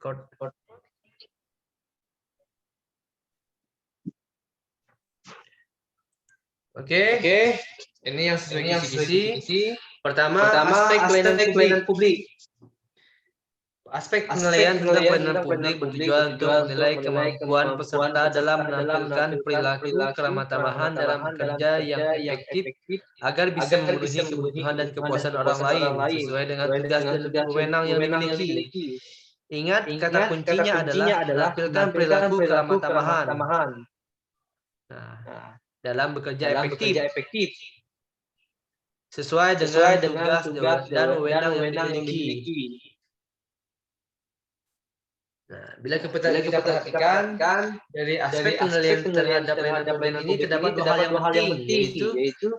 record. Oke, ini yang sesuai kisi-kisi. Pertama, aspek pelayanan publik. Aspek penilaian tentang pelayanan publik bertujuan untuk menilai kemampuan peserta dalam menampilkan perilaku keramah tamahan dalam bekerja yang efektif agar bisa memenuhi kebutuhan dan kepuasan orang lain sesuai dengan tugas dan wewenang yang dimiliki. Ingat, kata kuncinya adalah menampilkan perilaku keramah tamahan. Nah, dalam bekerja efektif sesuai dengan tugas dan wewenang yang dimiliki. Nah, bila kita perhatikan dari aspek penilaian terhadap pelayanan publik ini terdapat dua hal yang penting, yaitu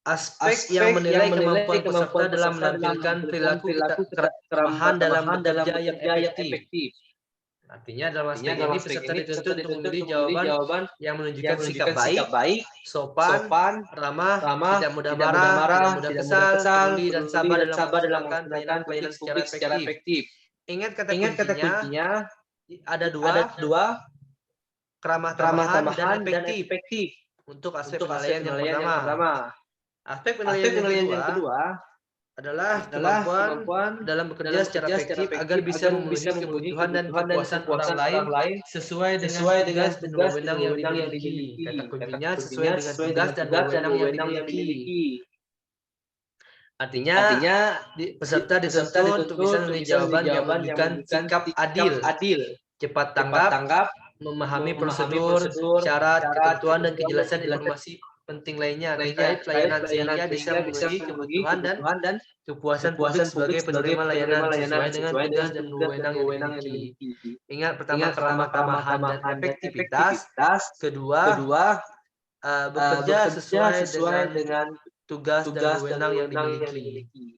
aspek yang menilai kemampuan peserta dalam menampilkan perilaku keramahan dalam bekerja yang efektif. Artinya dalam aspek ini peserta dituntut untuk memilih jawaban yang menunjukkan sikap baik, sopan, ramah, tidak mudah marah, tidak mudah kesal, peduli dan sabar dalam melaksanakan pelayanan publik secara efektif. Ingat kata kuncinya ada dua, keramah tamahan dan efektif untuk aspek penilaian yang pertama. Aspek penilaian yang kedua adalah kemampuan dalam bekerja secara efektif agar bisa memenuhi kebutuhan dan kepuasan orang lain sesuai dengan tugas dan wewenang yang dimiliki. Kata kuncinya sesuai dengan tugas dan wewenang yang dimiliki. Artinya peserta dituntut untuk bisa memberi jawaban yang menunjukkan sikap adil, cepat tanggap, memahami prosedur, syarat, ketentuan dan kejelasan informasi penting lainnya terkait pelayanan sehingga bisa memenuhi kebutuhan dan kepuasan publik sebagai penerima layanan sesuai dengan tugas dan wewenang yang dimiliki. Ingat, pertama keramah tamahan dan efektivitas, kedua bekerja sesuai dengan tugas dan wewenang yang dimiliki.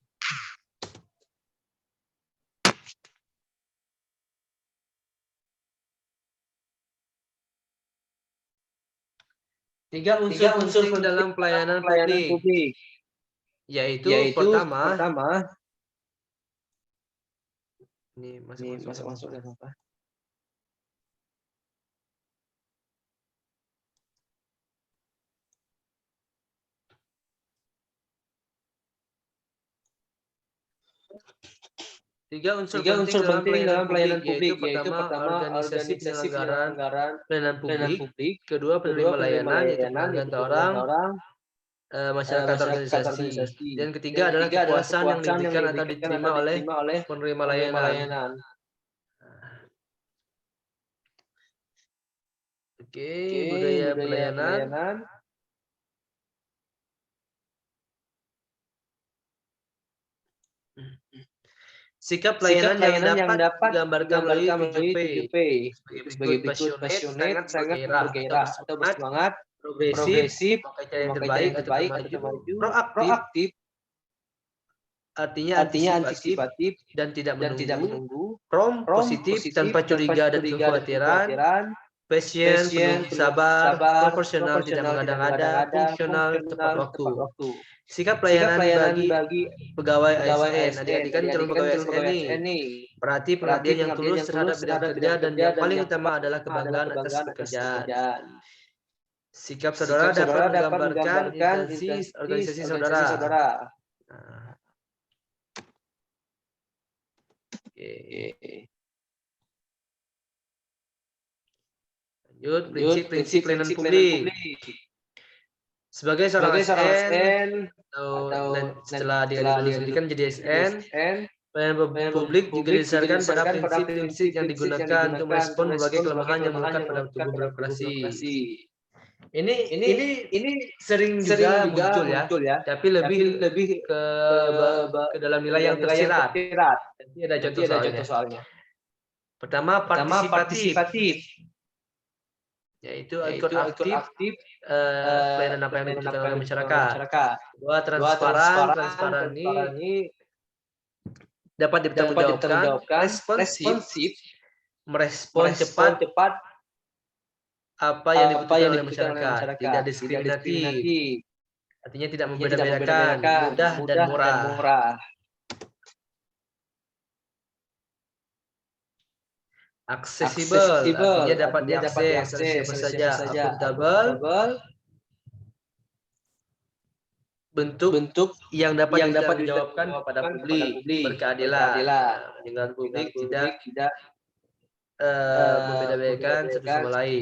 Tiga unsur penting dalam pelayanan publik, yaitu pertama, ini masuk apa? Tiga unsur penting dalam pelayanan publik, yaitu pertama organisasi penyelenggaraan pelayanan publik, kedua penerima layanan yaitu pelanggan orang, masyarakat organisasi, dan ketiga adalah kepuasan yang diberikan atau diterima oleh penerima layanan. Oke, budaya pelayanan. Sikap pelayanan yang dapat digambarkan melalui 7P sebagai berikut: passionate, sangat bergairah atau bersemangat, progresif, memakai cara yang terbaik atau maju, proaktif, artinya antisipatif dan tidak menunggu, positif tanpa curiga dan kekhawatiran, passion, penuh sabar, proporsional, tidak mengada-ngada, fungsional, tepat waktu. Sikap pelayanan bagi pegawai ASN. Adik-adik kan calon pegawai ASN nih. Perhati pengabdian yang tulus terhadap bidang kerja dan yang paling utama adalah kebanggaan atas pekerjaan. Sikap saudara dapat menggambarkan intensi organisasi saudara. Nah. Oke. Lanjut, prinsip pelayanan publik. Sebagai seorang ASN dan setelah dialih kan jadi ASN, pelayanan publik juga didasarkan pada prinsip yang digunakan untuk merespon berbagai kelemahan yang melekat pada tubuh birokrasi. Ini sering juga muncul ya, tapi lebih ke dalam nilai yang tersirat. Jadi ada contoh soalnya. Pertama, partisipatif. Yaitu ikut aktif pelayanan apa yang dibutuhkan oleh masyarakat. Kedua, transparan ini dapat dipertanggungjawabkan, responsif, merespon cepat apa yang dibutuhkan oleh masyarakat, tidak diskriminatif, artinya tidak membeda-bedakan, mudah dan murah. Aksesibel, artinya dapat diakses oleh siapa saja. Akuntabel, bentuk yang dapat dijawabkan kepada publik, berkeadilan. Dengan publik tidak membeda-bedakan satu sama lain.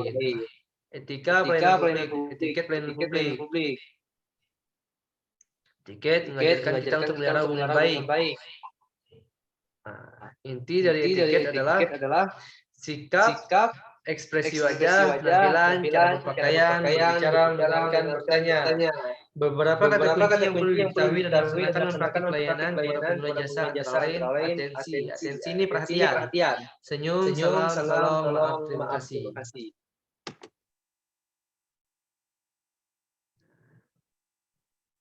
Etika pelayanan publik, etiket pelayanan publik. Etiket mengajarkan kita untuk melihara hubungan baik. Nah, inti dari etiket adalah sikap, ekspresi wajah, penampilan, cara berpakaian, berbicara, mendengarkan, bertanya. Beberapa kata kunci yang perlu diketahui dan dilaksanakan praktik pelayanan kepada pengguna jasa antara lain atensi. Atensi ini perhatian. Senyum, salam, tolong, maaf, terima kasih.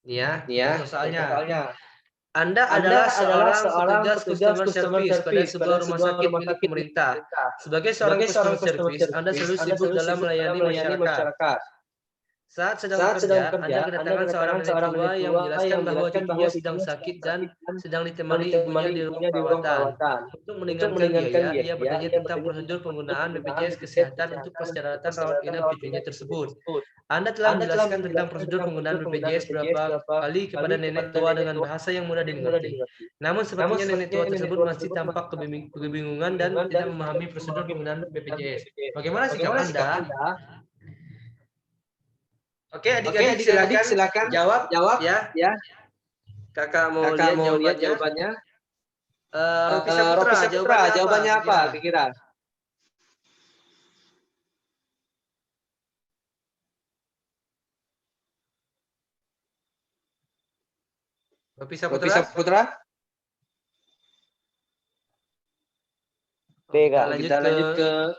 Nih ya, soalnya. Anda adalah seorang petugas customer service pada sebuah rumah sakit milik pemerintah. Sebagai seorang customer service, Anda selalu sibuk dalam melayani masyarakat. Saat sedang bekerja, Anda kedatangan seorang nenek tua yang menjelaskan bahwa cucunya sedang sakit dan sedang ditemani ibunya di ruang perawatan. Untuk meringankan biaya, ia bertanya tentang prosedur penggunaan BPJS Kesehatan untuk persyaratan rawat inap cucunya tersebut. Anda telah menjelaskan tentang prosedur penggunaan BPJS berapa kali kepada nenek tua dengan bahasa yang mudah dimengerti. Namun sepertinya nenek tua tersebut masih tampak kebingungan dan tidak memahami prosedur penggunaan BPJS. Bagaimana sikap Anda? Oke, adik-adik silakan jawab ya. Kakak mau lihat jawabannya. Ropi Saputra, jawabannya apa kira-kira? Ropi Saputra? B, Kak. Kita lanjut ke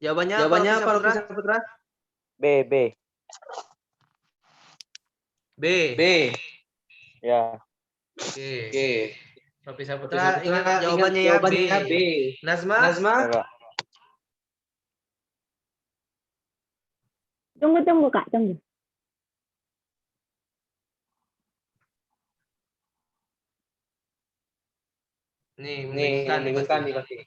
jawabannya apa Ropi Saputra? B. Ya. Oke. Ropi Saputra ingat jawabannya ya B. Nazma? Ya, Kak. Tunggu Kak, tunggu. Nih, membingungkan nih pasti.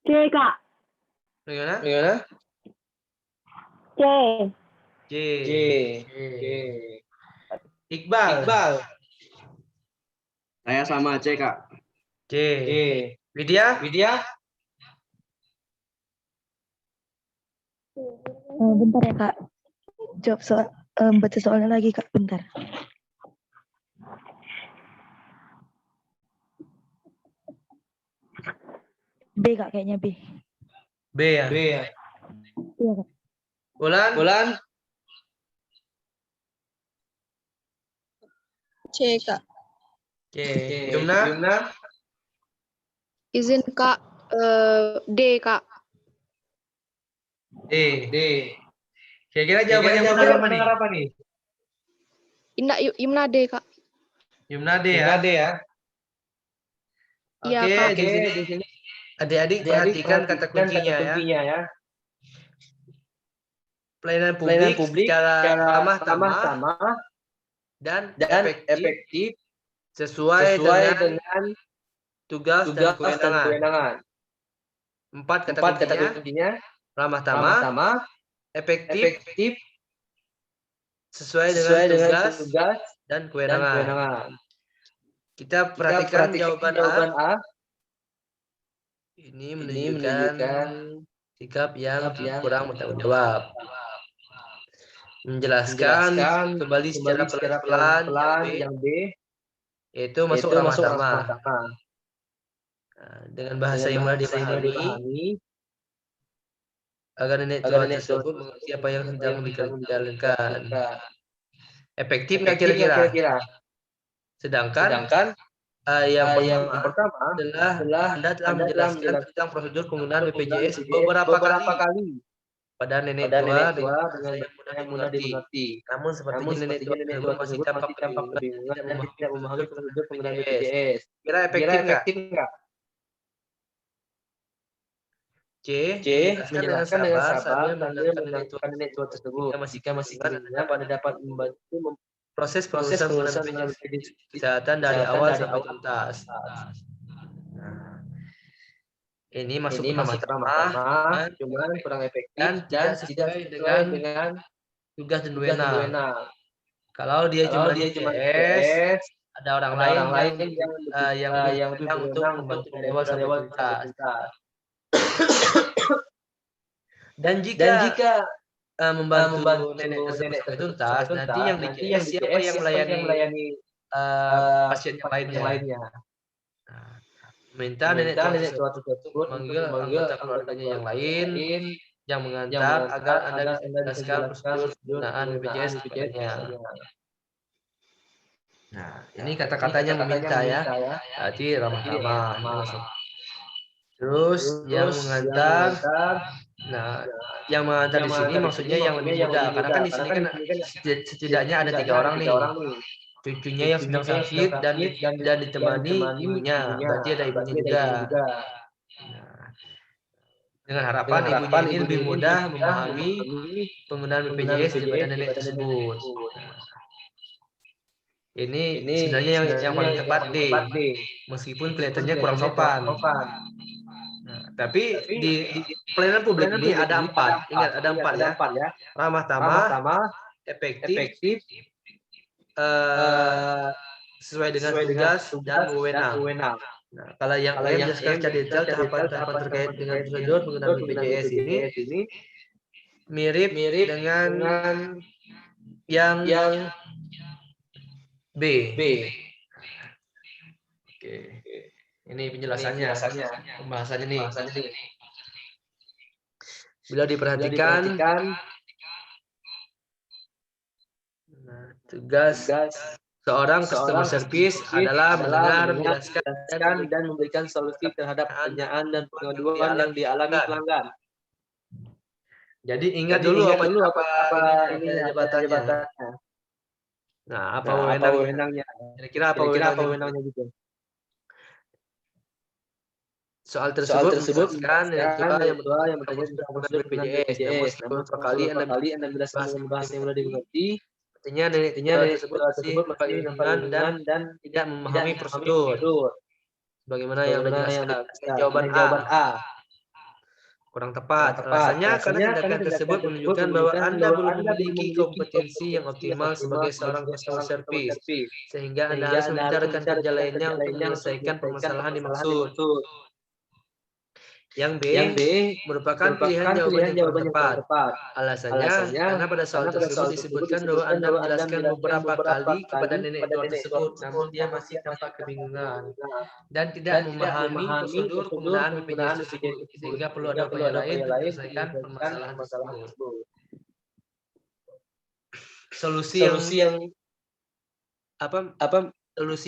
C, Kak. Bagaimana? C. Iqbal. Saya sama C, Kak. C. Widya? Bentar ya Kak, jawab baca soalnya lagi Kak, bentar. B Kak, kayaknya B. B ya? Iya Kak. Bulan? C, Kak. C. Jumna? Izin, Kak. D, Kak. D. Kira-kira jawabannya benar apa nih? Yumna D, Kak. Yumna D ya? Iya, Oke, Kak. di sini adik-adik perhatikan kata kuncinya ya. Pelayanan publik secara ramah tamah dan efektif sesuai dengan tugas dan kewenangan. 4 kata kuncinya ramah tamah, efektif sesuai dengan tugas dan kewenangan. Kita perhatikan jawaban A. Ini menunjukkan sikap yang kurang bertanggung jawab. Menjelaskan kembali secara pelan-pelan yang B, yaitu masuk ramah tamah. Nah, dengan bahasa yang mudah dipahami agar nenek tua tersebut mengerti apa yang sedang dijalankan. Efektif nggak kira-kira? Sedangkan yang pertama adalah Anda telah menjelaskan tentang prosedur penggunaan BPJS beberapa kali pada nenek tua dengan yang mudah dimengerti. Namun sepertinya nenek tua tersebut masih tampak kebingungan dan tidak memahami prosedur penggunaan BPJS. Kira efektif nggak? menjelaskan dengan sabar sambil sambil menentukan nilai tua tersebut. jika masih Anda keinginan dapat membantu proses proses pengurusan pengurusan BPJS Kesehatan dari awal sampai tuntas. Nah, ini masuk ini masih pertama-tama, cuman kurang efektif dan tidak sesuai dengan tugas dan wewenang. Kalau dia cuma BPJS, ada orang lain yang lebih berwenang untuk dari awal sampai tuntas. Dan jika membantu nenek tersebut sampai tuntas, nanti yang BPJS siapa yang melayani pasien yang lainnya. Minta nenek tua tersebut memanggil anggota keluarganya yang lain yang mengantar agar Anda bisa menjelaskan prosedur penggunaan BPJS kepadanya. Nah, ini kata-katanya meminta ya. Berarti ramah-ramah. Terus yang mengantar, nah yang mengantar di sini maksudnya yang lebih muda, karena kan di sini kan setidaknya ada 3 orang nih. Cucunya yang sedang sakit dan ditemani ibunya, berarti ada ibunya juga. Nah, dengan harapan ibunya ini lebih mudah memahami penggunaan BPJS daripada nenek tersebut. Ini sebenarnya yang paling tepat deh, meskipun kelihatannya kurang sopan. Nah, tapi di pelayanan publik ini ada 4, ingat ada 4 ya, ramah tamah, efektif, sesuai dengan tugas dan wewenang. Nah, kalau yang secara detail tahapan terkait dengan prosedur penggunaan BPJS ini mirip dengan yang B. Oke. Ini penjelasannya, pembahasannya nih. Bila diperhatikan, nah, tugas seorang customer service adalah mendengar, menjelaskan, dan memberikan solusi terhadap pertanyaan dan pengaduan yang dialami pelanggan. Jadi ingat dulu apa ini jabatannya. Nah, apa wewenangnya? Kira-kira apa wewenangnya gitu? Soal tersebut menjelaskan yang bertanya tentang prosedur BPJS. Namun sekali Anda bahasa yang mudah dimengerti, artinya nenek tersebut masih kebingungan dan tidak memahami prosedur. Bagaimana yang dijelaskan? Jawaban A. Kurang tepat. Alasannya karena tindakan tersebut menunjukkan bahwa Anda belum memiliki kompetensi yang optimal sebagai seorang customer service, sehingga Anda harus meminta rekan kerja lainnya untuk menyelesaikan permasalahan dimaksud. Yang B merupakan pilihan jawaban yang paling tepat. Alasannya karena pada soal tersebut disebutkan bahwa Anda menjelaskan beberapa kali kepada nenek tua tersebut, namun dia masih tampak kebingungan dan tidak memahami prosedur penggunaan BPJS tersebut, sehingga perlu ada upaya lain untuk menyelesaikan permasalahan tersebut. Solusi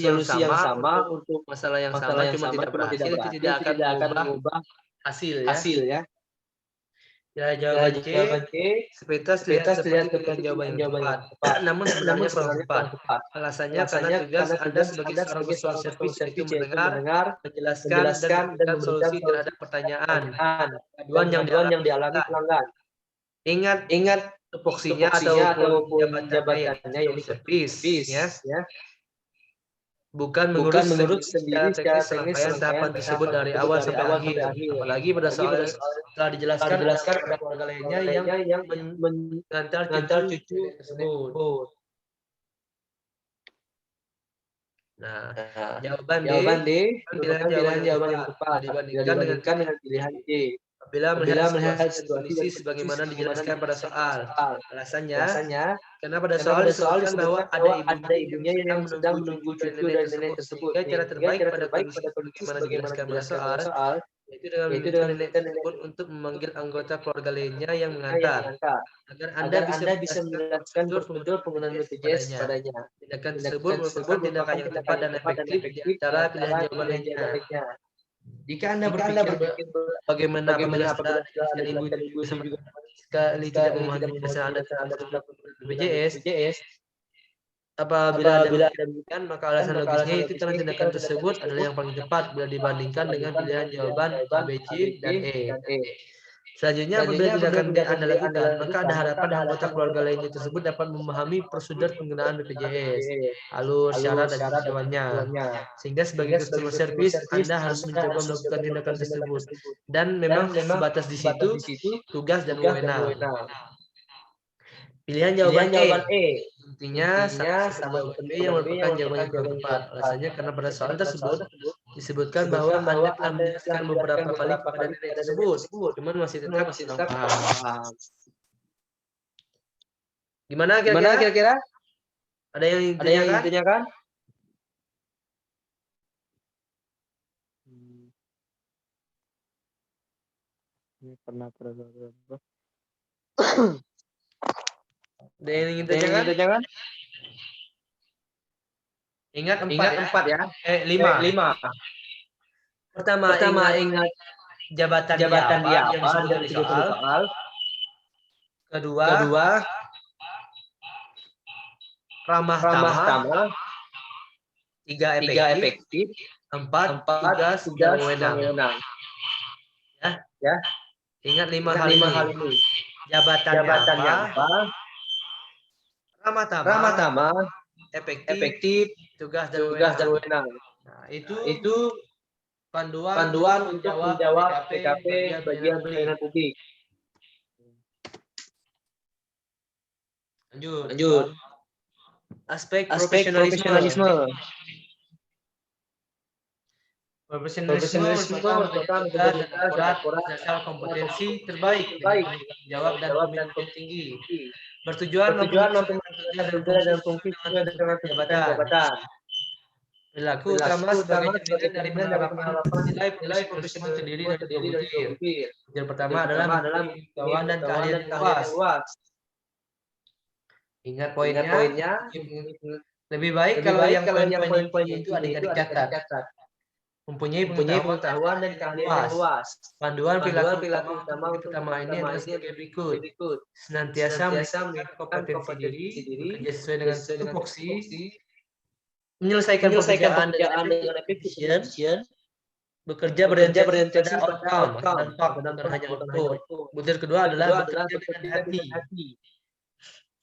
yang sama untuk masalah yang sama cuma tidak berhasil, itu tidak akan mengubah hasil ya. Ya, jawaban C sepintas terlihat seperti jawaban yang tepat, namun sebenarnya kurang tepat. Alasannya karena tugas Anda sebagai seorang customer service itu mendengar, menjelaskan, dan memberikan solusi terhadap pertanyaan aduan yang dialami pelanggan. Ingat tupoksinya atau jabatannya yang service ya. Bukan mengurus sendiri secara teknis rangkaian tahapan tersebut dari awal sampai akhir. Apalagi pada soal telah dijelaskan pada keluarga lainnya yang mengantar cucu tersebut. Nah, jawaban D merupakan jawaban yang tepat dibandingkan dengan pilihan C. Bila melihat situasi sebagaimana dijelaskan pada soal. Alasannya, karena pada soal disebutkan bahwa ada ibunya yang sedang menunggu cucu dari nenek tersebut. Cara terbaik pada kondisi sebagaimana dijelaskan pada soal, yaitu dengan meminta nenek tersebut untuk memanggil anggota keluarga lainnya yang mengantar, agar Anda bisa menjelaskan prosedur penggunaan BPJS padanya. Tindakan tersebut merupakan tindakan yang tepat dan efektif di antara pilihan jawaban lainnya. Jika Anda berpikir bagaimana apabila ibu sama sekali tidak memahami penjelasan Anda tentang BPJS, Apabila demikian, maka alasan logisnya itu karena tindakan tersebut adalah yang paling tepat bila dibandingkan dengan pilihan jawaban A, B, C, dan E. Selanjutnya, apabila tindakan D Anda lakukan, maka ada harapan anggota keluarga lainnya tersebut dapat memahami prosedur penggunaan BPJS, alur, syarat, dan tujuannya. Sehingga sebagai customer service, Anda harus mencoba melakukan tindakan tersebut. Dan memang sebatas di situ tugas dan wewenang. Pilihan jawaban E. Intinya sama B yang merupakan jawaban yang paling tepat. Alasannya karena pada soal tersebut disebutkan bahwa Anda telah menjelaskan beberapa kali kepada nenek tersebut, cuman masih tetap kurang paham. Gimana kira-kira? Ada yang ditanyakan? Ini pernah. Ada yang ingin ditanyakan? Ingat 4 ya? 5. Pertama ingat jabatan dia apa yang disebut di soal. Kedua ramah tamah. 3 efektif. 4 tugas dan wewenang. Ya. Ingat 5 hal ini. Jabatan apa? Ramah tamah. Efektif. Tugas dan wewenang. Nah, itu panduan untuk menjawab PKP bagian pelayanan publik. Lanjut. Aspek profesionalisme. Profesionalisme merupakan tugas dan akurat dasar kompetensi terbaik dengan jawab dan komitmen tinggi. Bertujuan tugas dan fungsi sesuai dengan jabatan. Perilaku utama sebagai cerminan dari penerapan nilai profesional terdiri dari 2 butir. Yang pertama adalah pengetahuan dan keahlian yang luas. Ingat poinnya. Lebih baik kalau yang poin-poin itu adik-adik catat. Mempunyai pengetahuan dan keahlian yang luas. Panduan perilaku utama ini adalah sebagai berikut. Senantiasa meningkatkan kompetensi diri, bekerja sesuai dengan tupoksi, menyelesaikan pekerjaan dengan efisien, bekerja berorientasi pada outcome, bukan hanya output. Butir kedua adalah bekerja dengan hati.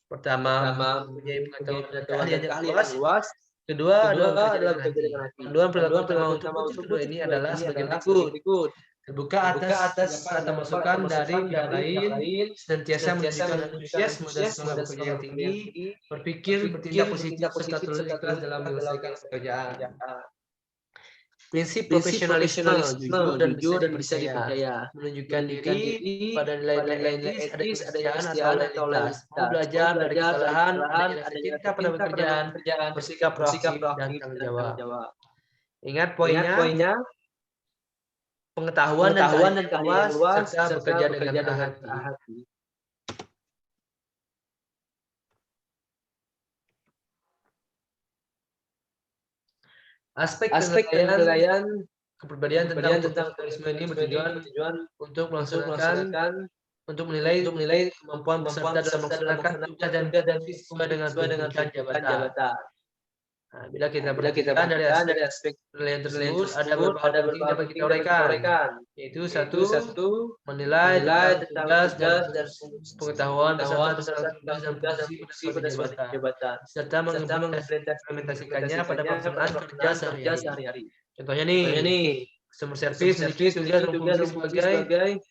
Pertama, mempunyai pengetahuan dan keahlian yang luas. Kedua adalah bekerja dengan hati. Panduan perilaku utama untuk butir ini adalah sebagai berikut. Terbuka atas kata masukan dari pihak lain, senantiasa menunjukkan antusiasme dan semangat bekerja yang tinggi, berpikir, bertindak positif, serta terus ikhlas dalam menyelesaikan pekerjaan. Prinsip profesionalisme, jujur dan bisa dipercaya, menunjukkan diri pada nilai-nilai etis, ada kesetiaan atau loyalitas, mau belajar dari kesalahan, ada cinta pada pekerjaan, bersikap proaktif dan tanggung jawab. Ingat poinnya. Pengetahuan dan keahlian luas serta bekerja dengan hati. Aspek penilaian kepribadian tentang profesionalisme ini bertujuan untuk menilai kemampuan peserta dalam melaksanakan tugas dan visi sesuai dengan jabatan. Nah, bila kita perhatikan dari aspek penilaian tersebut ada beberapa penting dapat kita uraikan, yaitu satu menilai tugas dan pengetahuan peserta tugas dan fungsi pada jabatan, serta mengimplementasikannya pada pelaksanaan kerja sehari-hari. Contohnya nih, customer service memiliki tugas dan fungsi sebagai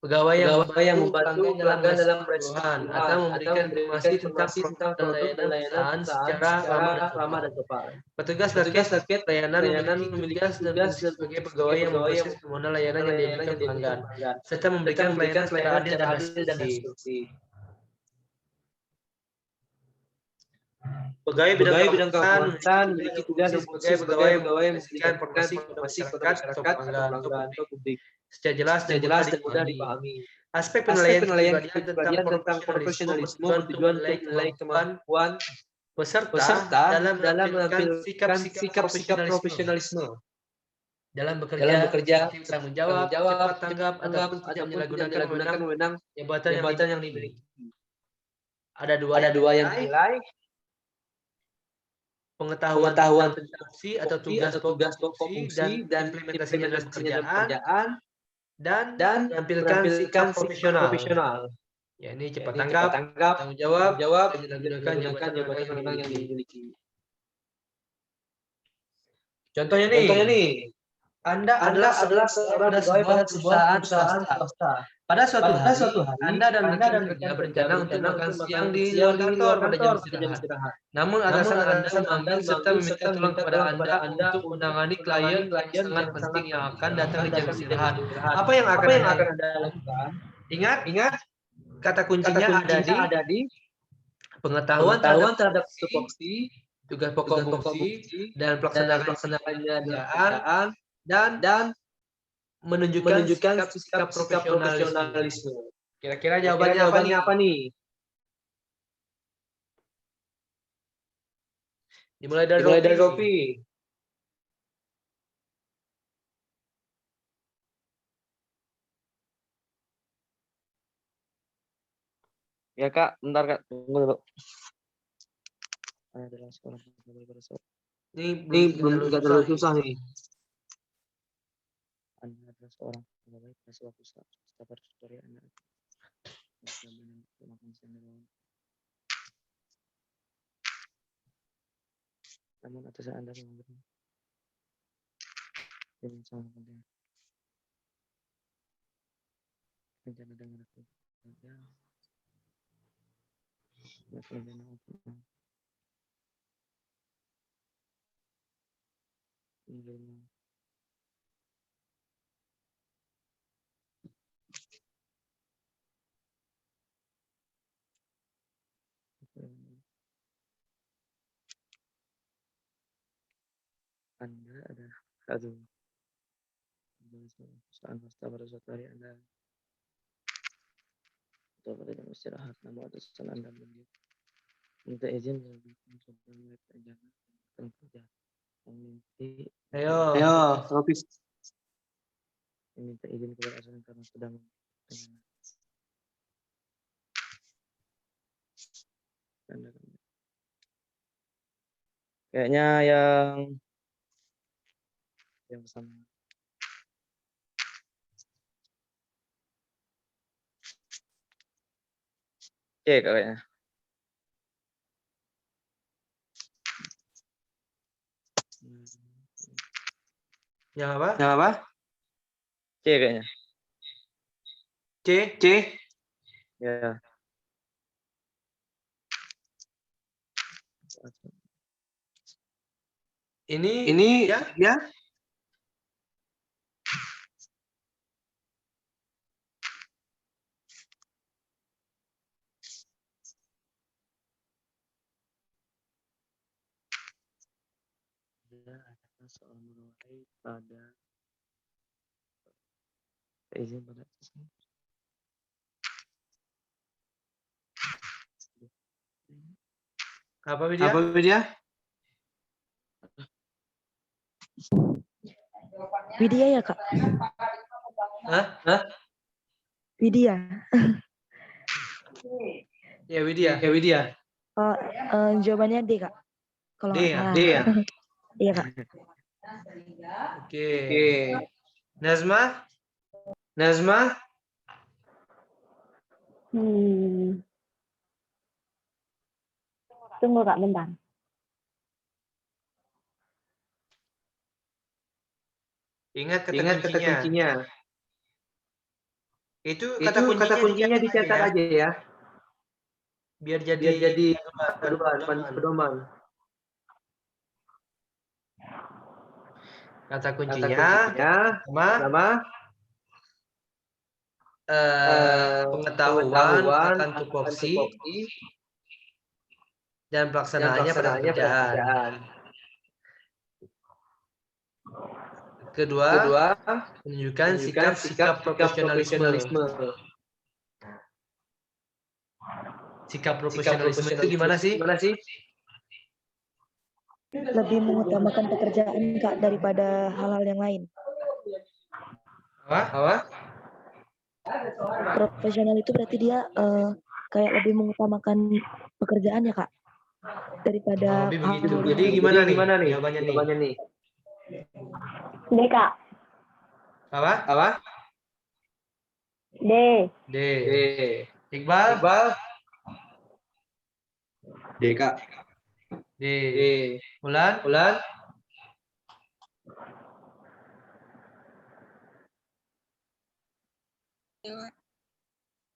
pegawai yang membantu pelanggan dalam perusahaan atau memberikan informasi tentang produk dan layanan secara ramah dan tepat. Petugas target layanan memiliki tugas dan fungsi sebagai pegawai yang memproses permohonan layanan yang diberikan pelanggan, serta memberikan pelayanan secara adil dan instruksi. Pegawai bidang kependudukan memiliki tugas sebagai pegawai yang memberikan informasi kepada masyarakat atau pelanggan atau publik secara jelas dan mudah dipahami. Aspek penilaian kepribadian tentang profesionalisme bertujuan untuk menilai kemampuan peserta dalam menampilkan sikap profesionalisme dalam bekerja, tanggung jawab, cepat tanggap, ataupun tidak menyalahgunakan wewenang jabatan yang dimiliki. Ada dua yang nilai. Pengetahuan tentang fungsi atau tugas pokok fungsi dan implementasinya dalam pekerjaan dan menampilkan sikap profesional. Ya, ini cepat tanggap, tanggung jawab, dan menggunakan jawaban yang dimiliki. Contohnya nih, Anda adalah seorang pegawai pada perusahaan swasta. Pada suatu hari, Anda dan rekan kerja berencana untuk makan siang di luar kantor pada jam istirahat. Namun atasan Anda memanggil serta meminta tolong kepada Anda untuk menangani klien yang sangat penting yang akan datang di jam istirahat. Apa yang akan Anda lakukan? Ingat, kata kuncinya ada di pengetahuan terhadap tupoksi, tugas pokok fungsi, dan pelaksanaannya pekerjaan, dan menunjukkan sikap profesionalisme. Kira-kira jawabannya apa nih? Dimulai dari Rofi. Ya Kak, bentar Kak, tunggu dulu. Adalah seorang pegawai pada suatu. Ini belum terlalu susah nih. Anda adalah seorang pegawai pada suatu swasta pada suatu hari Anda makan siang di luar. Namun atasan Anda memanggil ini sangat penting. Rencana dengan kerja. Rencana untuk Anda ada perusahaan swasta pada suatu hari Anda atau pada jam istirahat, namun atasan Anda minta izin dari mencoba mulai perjalanan dan kerja. Meminta Ayo, Rofi. Meminta izin kepada atasan karena sedang kayaknya yang pesan. Oke kayaknya. Yang apa? C kayaknya. C. Ya. Ini ya. Anda adalah seorang pegawai pada izin pada atasan. Apa Widya? Widya ya Kak? Hah? Widya. Ya Widya. Oh, jawabannya D Kak. Kalau D nggak salah. ya. Iya Kak. Oke. Nazma? Tunggu Kak, bentar. Ingat kata kuncinya. Itu kata kuncinya dicatat aja ya. Biar jadi pedoman. Kata kuncinya sama pengetahuan akan tupoksi dan pelaksanaannya pada pekerjaan. Kedua, menunjukkan sikap profesionalisme. Sikap profesionalisme itu gimana sih? Lebih mengutamakan pekerjaan Kak daripada hal-hal yang lain. Apa? Profesional itu berarti dia kayak lebih mengutamakan pekerjaan ya Kak daripada Lebih begitu. kamu. Jadi gimana nih jawabannya nih? D Kak. Apa? D. D. Iqbal? D, Kak. D. Ulan?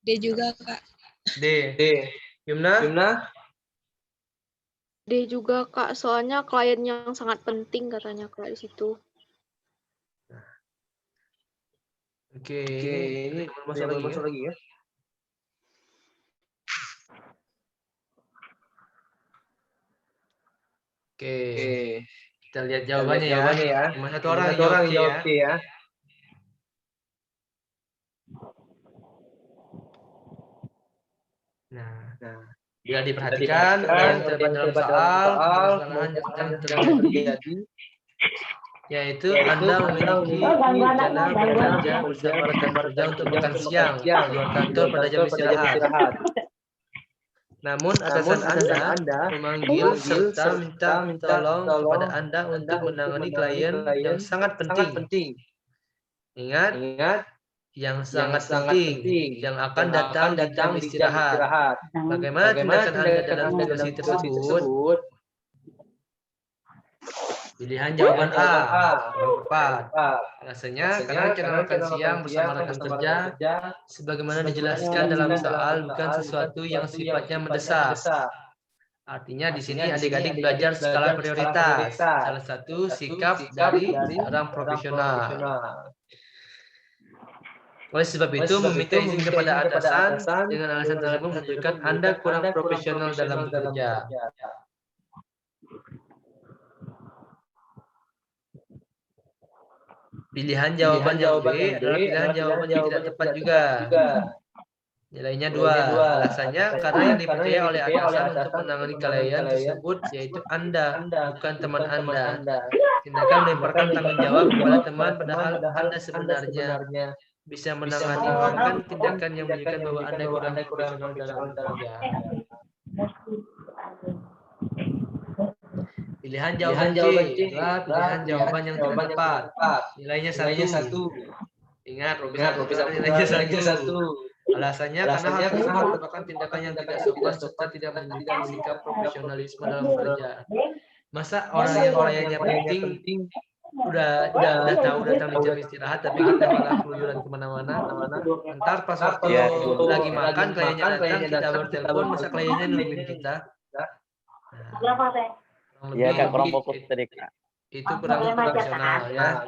D juga Kak. D. Yumna? D juga Kak, soalnya klien yang sangat penting katanya Kak di situ. Oke, ini masuk lagi ya. Oke, kita lihat jawabannya ya. Cuma satu orang yang jawab C ya. Nah, bila diperhatikan ada yang terdapat dalam soal kesalahan yang terjadi, yaitu Anda memiliki rencana berbelanja bersama rekan kerja untuk makan siang di luar kantor pada jam istirahat. Namun atasan Anda memanggil serta minta tolong kepada Anda untuk menangani klien yang sangat penting. Ingat, yang sangat penting yang akan datang di jam istirahat. Bagaimana tindakan Anda dalam situasi tersebut? Pilihan jawaban A, yang tepat. Alasannya karena rencana makan siang bersama rekan kerja sebagaimana dijelaskan dalam soal bukan sesuatu yang sifatnya mendesak. Artinya di sini adik-adik belajar skala prioritas, salah satu sikap dari seorang profesional. Oleh sebab itu, meminta izin kepada atasan dengan alasan tersebut menunjukkan Anda kurang profesional dalam bekerja. Pilihan jawaban yang B adalah pilihan jawaban yang tidak tepat juga. Nilainya 2. Alasannya karena yang dipercaya oleh atasan untuk menangani klien tersebut yaitu Anda, bukan teman Anda. Tindakan melemparkan tanggung jawab kepada teman padahal Anda sebenarnya bisa menangani, bukan tindakan yang menunjukkan bahwa Anda kurang profesional dalam bekerja. Pilihan jawaban C adalah pilihan jawaban yang tidak tepat. Nilainya 1. Ingat, nilainya 1. Alasannya karena hal tersebut merupakan tindakan yang tidak sopan serta tidak menunjukkan sikap profesionalisme dalam bekerja. Masa orang yang kliennya penting udah tahu datang di jam istirahat tapi kita malah keluyuran kemana-mana. Ntar pas waktu lagi makan kliennya datang kita bertelepon, masa kliennya nungguin kita. Iya Kak, kurang fokus tadi Kak. Itu kurang profesional ya.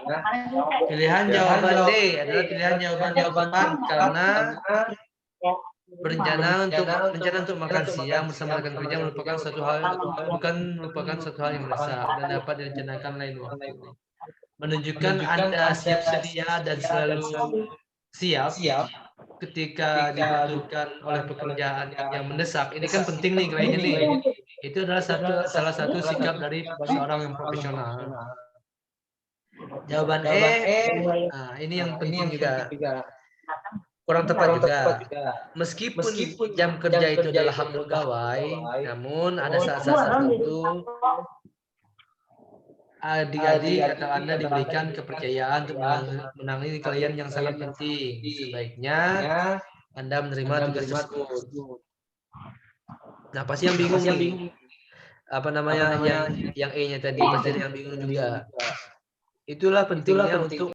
Pilihan jawaban D adalah pilihan jawaban tepat karena rencana untuk makan siang bersama rekan kerja merupakan suatu hal yang mendesak dan dapat direncanakan lain waktu. Menunjukkan Anda siap sedia dan selalu siap ketika dibutuhkan oleh pekerjaan yang mendesak. Ini kan penting nih kliennya nih. Itu adalah salah satu sikap dari seorang yang profesional. Jawaban E, nah, ini yang penting juga. Kurang tepat juga. Meskipun jam kerja itu adalah hak pegawai, namun ada saat-saat tertentu adik-adik atau Anda diberikan kepercayaan untuk menangani klien yang sangat penting. Sebaiknya Anda menerima tugas tersebut. Nah, pasti yang bingung nih. Apa namanya yang E-nya tadi pasti yang bingung juga. Itulah pentingnya untuk